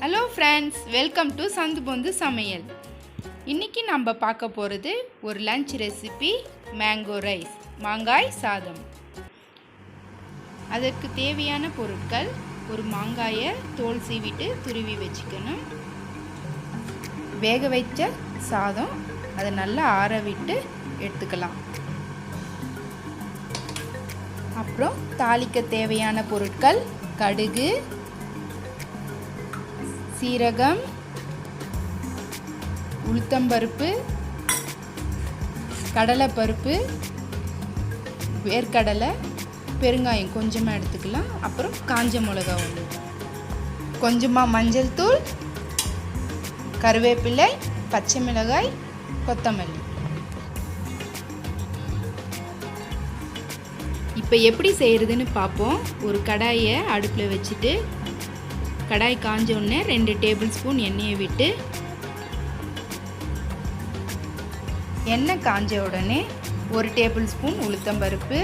Hello friends, welcome to சந்து பொந்து சமையல். இன்றைக்கி நம்ம பார்க்க போகிறது ஒரு லஞ்ச் ரெசிபி, மேங்கோ ரைஸ், மாங்காய் சாதம். அதற்கு தேவையான பொருட்கள்: ஒரு மாங்காயை தோல் சீவிட்டு துருவி வச்சுக்கணும், வேக வைச்ச சாதம், அதை நல்லா ஆற விட்டு எடுத்துக்கலாம். அப்புறம் தாளிக்க தேவையான பொருட்கள்: கடுகு, சீரகம், உளுத்தம்பருப்பு, கடலைப்பருப்பு, வேர்க்கடலை, பெருங்காயம் கொஞ்சமாக எடுத்துக்கலாம். அப்புறம் காஞ்ச மிளகா ஒன்று, கொஞ்சமாக மஞ்சள் தூள், கருவேப்பிலை, பச்சை மிளகாய், கொத்தமல்லி. இப்போ எப்படி செய்கிறதுன்னு பார்ப்போம். ஒரு கடாயை அடுப்பில் வச்சுட்டு கடாய் காஞ்ச உடனே 2 டேபிள் ஸ்பூன் எண்ணெயை விட்டு, எண்ணெய் காஞ்ச உடனே 1 டேபிள் ஸ்பூன் உளுத்தம்பருப்பு,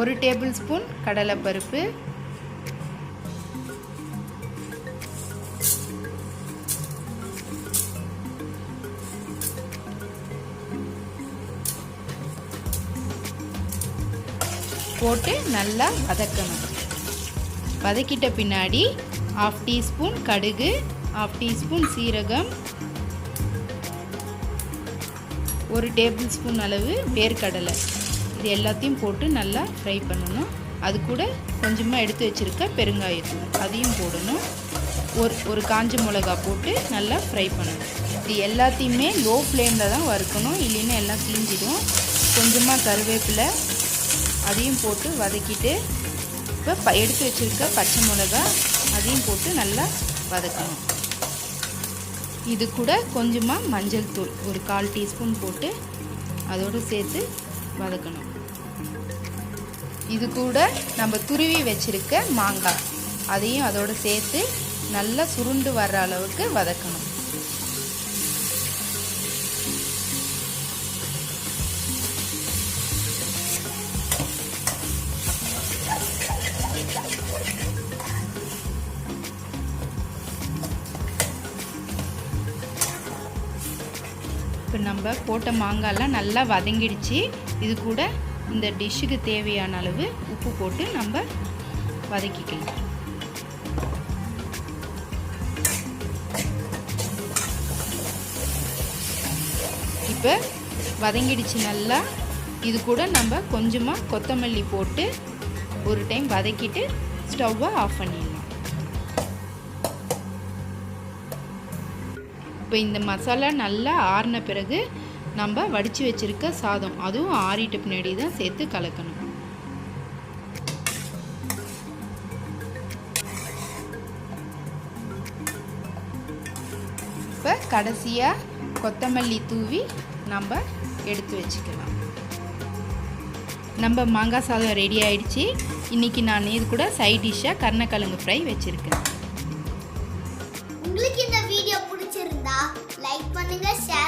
1 டேபிள் ஸ்பூன் கடலைப்பருப்பு, போட்டு நல்லா வதக்கணும். வதக்கிட்ட பின்னாடி 1/2 டீஸ்பூன் கடுகு, 1/2 டீஸ்பூன் சீரகம், 1 டேபிள் ஸ்பூன் அளவு வேர்க்கடலை, இது எல்லாத்தையும் போட்டு நல்லா ஃப்ரை பண்ணணும். அது கூட கொஞ்சமாக எடுத்து வச்சுருக்க பெருங்காயத்தூள் அதையும் போடணும். ஒரு காஞ்ச மிளகா போட்டு நல்லா ஃப்ரை பண்ணணும். இது எல்லாத்தையுமே லோ ஃப்ளேமில் தான் வறுக்கணும், இல்லைன்னா எல்லாம் தீஞ்சிடும். கொஞ்சமாக கருவேப்பிலை அதையும் போட்டு வதக்கிட்டு, இப்போ எடுத்து வச்சுருக்க பச்சை மிளகா அதையும் போட்டு நல்லா வதக்கணும். இது கூட கொஞ்சமாக மஞ்சள் தூள் ஒரு 1/4 டீஸ்பூன் போட்டு அதோடு சேர்த்து வதக்கணும். இது கூட நம்ம துருவி வச்சுருக்க மாங்காய் அதையும் அதோடு சேர்த்து நல்லா சுருண்டு வர்ற அளவுக்கு வதக்கணும். இப்போ நம்ம போட்ட மாங்காயெல்லாம் நல்லா வதங்கிடுச்சு. இது கூட இந்த டிஷ்ஷுக்கு தேவையான அளவு உப்பு போட்டு நம்ம வதக்கிக்கலாம். இப்போ வதங்கிடுச்சு நல்லா. இது கூட நம்ம கொஞ்சமாக கொத்தமல்லி போட்டு ஒரு டைம் வதக்கிட்டு ஸ்டவ்வை ஆஃப் பண்ணிடலாம். இப்போ இந்த மசாலா நல்லா ஆறின பிறகு நம்ம வடித்து வச்சுருக்க சாதம் அதுவும் ஆறிட்ட பின்னாடி தான் சேர்த்து கலக்கணும். இப்போ கடைசியாக கொத்தமல்லி தூவி நம்ம எடுத்து வச்சுக்கலாம். நம்ம மாங்காய் சாதம் ரெடி ஆயிடுச்சு. இன்றைக்கி நான் இது கூட சைட் டிஷ்ஷாக கருணக்கிழங்கு ஃப்ரை வச்சுருக்கேன். உங்களுக்கு இந்த வீடியோ பிடிச்சிருந்தா லைக் பண்ணுங்க, ஷேர்